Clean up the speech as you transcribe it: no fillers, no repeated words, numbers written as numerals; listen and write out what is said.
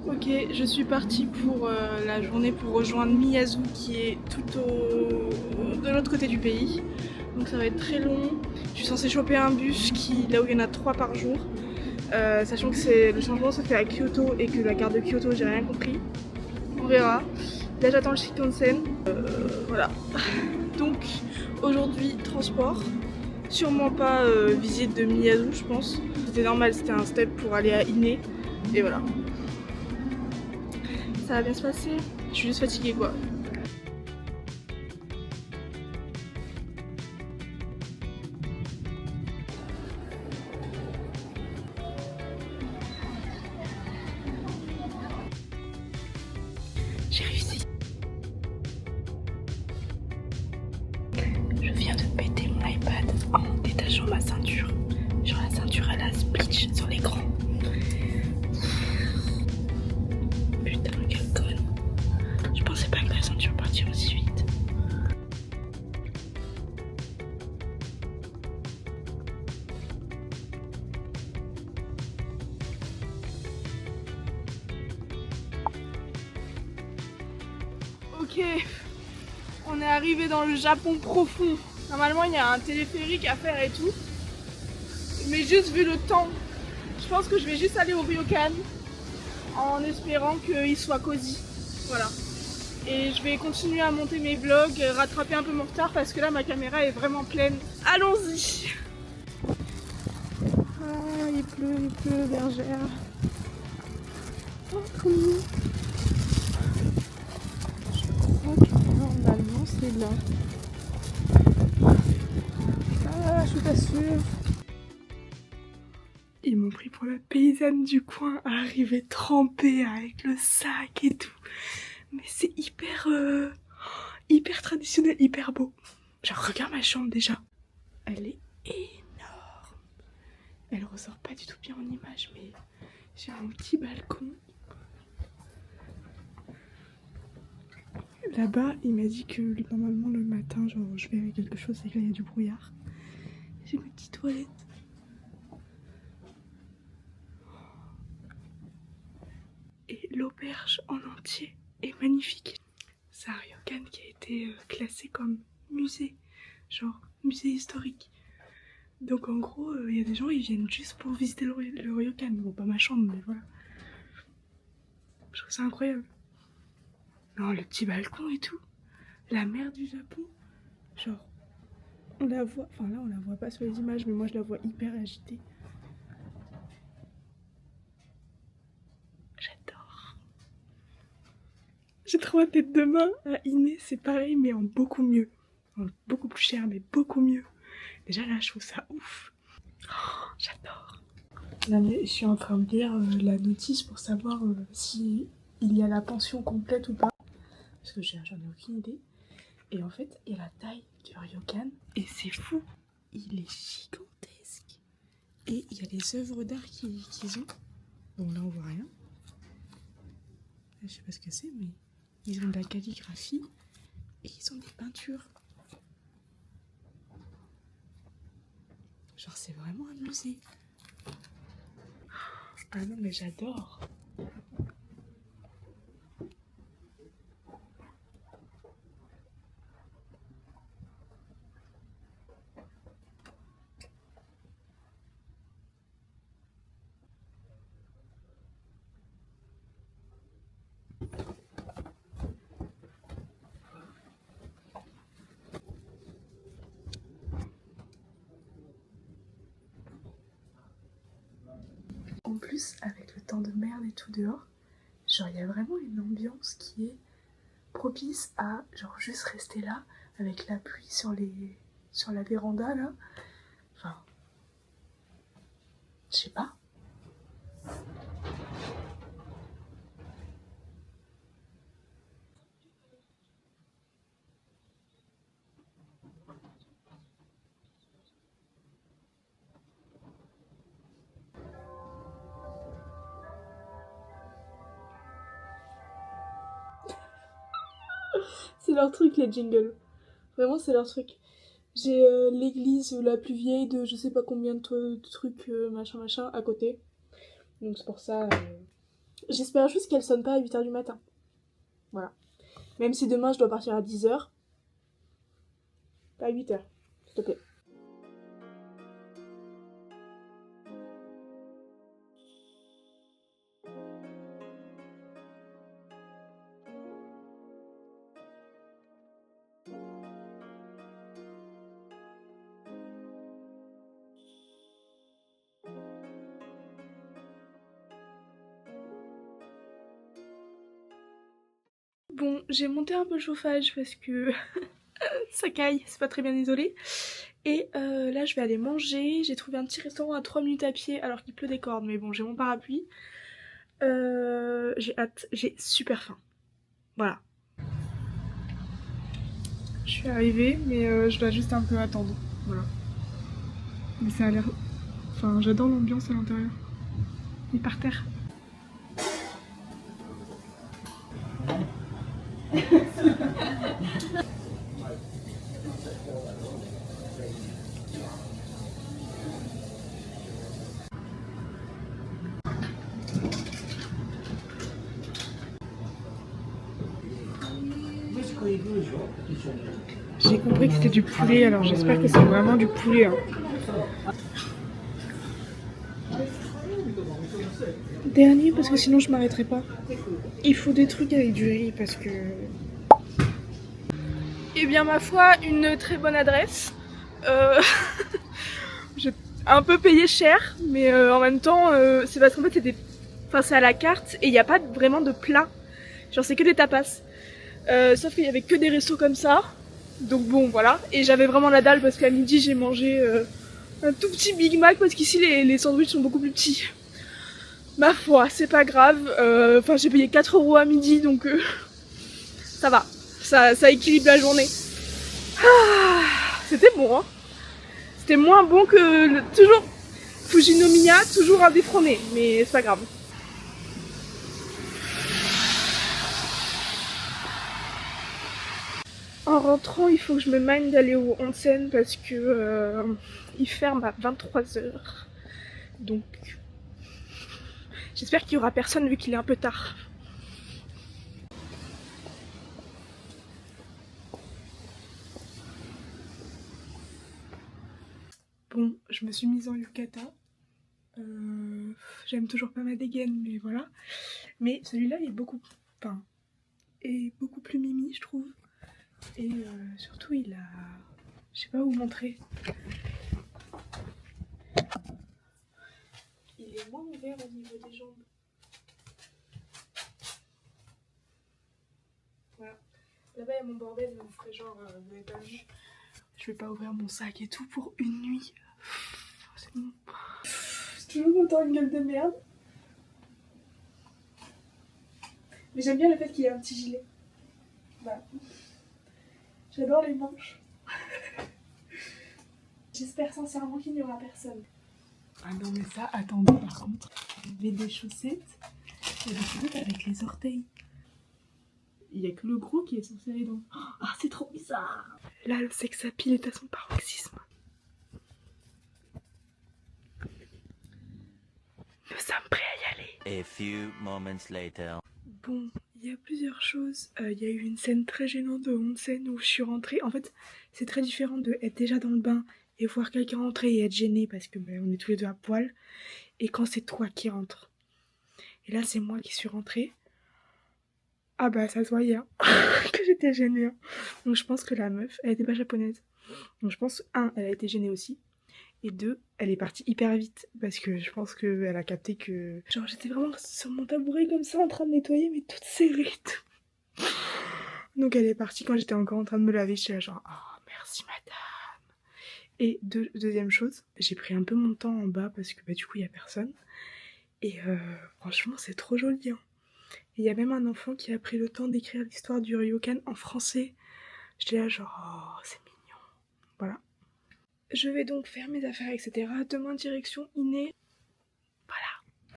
Ok, je suis partie pour la journée pour rejoindre Miyazu qui est de l'autre côté du pays. Donc ça va être très long. Je suis censée choper un bus là où il y en a 3 par jour. Sachant que le changement se fait à Kyoto et que la gare de Kyoto, j'ai rien compris. On verra. Là j'attends le Shinkansen. Voilà. Donc aujourd'hui, transport. Sûrement pas visite de Miyazu, je pense. C'était normal, c'était un step pour aller à Ine. Et voilà. Ça va bien se passer. Je suis juste fatiguée quoi. J'ai réussi. Je viens de péter mon iPad en détachant ma ceinture. Genre la ceinture elle a splitch sur l'écran. Putain quelle conne. Je pensais pas que la ceinture partirait aussi vite. Ok, on est arrivé dans le Japon profond. Normalement il y a un téléphérique à faire et tout. Mais juste vu le temps, je pense que je vais juste aller au ryokan en espérant qu'il soit cosy. Voilà. Et je vais continuer à monter mes vlogs, rattraper un peu mon retard parce que là ma caméra est vraiment pleine. Allons-y. Ah, il pleut, bergère. Oh, trop mignon. Je crois que normalement c'est là. Ah, je suis pas sûre. Ils m'ont pris pour la paysanne du coin à arriver trempée avec le sac et tout. Mais c'est hyper traditionnel, hyper beau. Genre regarde ma chambre déjà. Elle est énorme. Elle ressort pas du tout bien en image, mais j'ai mon petit balcon. Là-bas, il m'a dit que normalement le matin, genre je verrai quelque chose et que là il y a du brouillard. J'ai mes petites toilettes. Et l'auberge en entier est magnifique. C'est un ryokan qui a été classé comme musée, genre musée historique. Donc en gros, il y a des gens, ils viennent juste pour visiter le ryokan. Bon, pas ma chambre, mais voilà. Je trouve ça incroyable. Non, le petit balcon et tout. La mer du Japon. Genre, on la voit, enfin là on la voit pas sur les images, mais moi je la vois hyper agitée. J'adore. J'ai trop hâte d'être demain à Ine, c'est pareil, mais en beaucoup mieux. En beaucoup plus cher, mais beaucoup mieux. Déjà là, je trouve ça ouf. Oh, j'adore. Là, je suis en train de lire la notice pour savoir si il y a la pension complète ou pas. Parce que j'en ai aucune idée. Et en fait, il y a la taille du ryokan. Et c'est fou. Il est gigantesque. Et il y a les œuvres d'art qu'ils ont. Bon, là, on voit rien. Je sais pas ce que c'est, mais ils ont de la calligraphie. Et ils ont des peintures. Genre, c'est vraiment un musée. Ah non, mais j'adore. En plus, avec le temps de merde et tout dehors, genre, il y a vraiment une ambiance qui est propice à, genre, juste rester là, avec la pluie sur la véranda, là. Enfin, je sais pas. C'est leur truc, les jingles. Vraiment, c'est leur truc. J'ai l'église la plus vieille de je sais pas combien de trucs, machin, machin, à côté. Donc c'est pour ça, J'espère juste qu'elle sonne pas à 8h du matin. Voilà. Même si demain je dois partir à 10h. Pas à 8h, s'il te plaît. Bon, j'ai monté un peu le chauffage parce que ça caille, c'est pas très bien isolé. Et là je vais aller manger, j'ai trouvé un petit restaurant à 3 minutes à pied alors qu'il pleut des cordes, mais bon j'ai mon parapluie. J'ai hâte, j'ai super faim. Voilà. Je suis arrivée mais je dois juste un peu attendre, voilà. Mais ça a l'air... Enfin j'adore l'ambiance à l'intérieur. Et par terre. J'ai compris que c'était du poulet, alors j'espère que c'est vraiment du poulet. Hein. Dernier parce que sinon je m'arrêterai pas. Il faut des trucs avec du riz parce que... Eh bien ma foi, une très bonne adresse. J'ai un peu payé cher, mais en même temps c'est parce qu'en fait c'est à la carte et il n'y a pas vraiment de plat. Genre c'est que des tapas. Sauf qu'il y avait que des restos comme ça. Donc bon voilà. Et j'avais vraiment la dalle parce qu'à midi j'ai mangé un tout petit Big Mac parce qu'ici les sandwichs sont beaucoup plus petits. Ma foi, c'est pas grave. Enfin j'ai payé 4 € à midi donc ça va. Ça équilibre la journée. Ah, c'était bon hein. C'était moins bon que toujours Fujinomiya, toujours indétrôné. Mais c'est pas grave. En rentrant, il faut que je me mine d'aller au onsen parce que il ferme à 23h. Donc j'espère qu'il y aura personne vu qu'il est un peu tard. Bon, je me suis mise en yukata. J'aime toujours pas ma dégaine, mais voilà. Mais celui-là est beaucoup plus mimi, je trouve. Et surtout, il a... Je sais pas où montrer. Il est moins ouvert au niveau des jambes. Voilà. Là-bas, il y a mon bordel, vous ferez genre, vous n'avez pas vu. Je vais pas ouvrir mon sac et tout pour une nuit. C'est bon. J'ai toujours autant une gueule de merde. Mais j'aime bien le fait qu'il y ait un petit gilet. Voilà. J'adore les manches. J'espère sincèrement qu'il n'y aura personne. Ah non mais ça, attendez par contre. Il y avait des chaussettes. Il y a des chaussettes avec les orteils. Il n'y a que le gros qui est censé aller dans... Ah c'est trop bizarre. Là le sex appeal est à son paroxysme. Nous sommes prêts à y aller. A few moments later. Bon, il y a plusieurs choses. Il y a eu une scène très gênante de onsen où je suis rentrée. En fait, c'est très différent de être déjà dans le bain et voir quelqu'un rentrer et être gêné parce que on est tous les deux à poil. Et quand c'est toi qui rentres. Et là, c'est moi qui suis rentrée. Ah bah, ça se voyait hein, que j'étais gênée. Hein. Donc je pense que la meuf, elle était pas japonaise. Donc je pense, elle a été gênée aussi. Et 2, elle est partie hyper vite parce que je pense qu'elle a capté que... Genre j'étais vraiment sur mon tabouret comme ça en train de nettoyer mais toute serrée. Donc elle est partie quand j'étais encore en train de me laver. J'étais là genre oh merci madame. Et deuxième chose, j'ai pris un peu mon temps en bas parce que bah, du coup il y a personne. Et franchement c'est trop joli. Hein. Et il y a même un enfant qui a pris le temps d'écrire l'histoire du ryokan en français. J'étais là genre oh c'est mignon. Voilà. Je vais donc faire mes affaires, etc. Demain, direction Iné.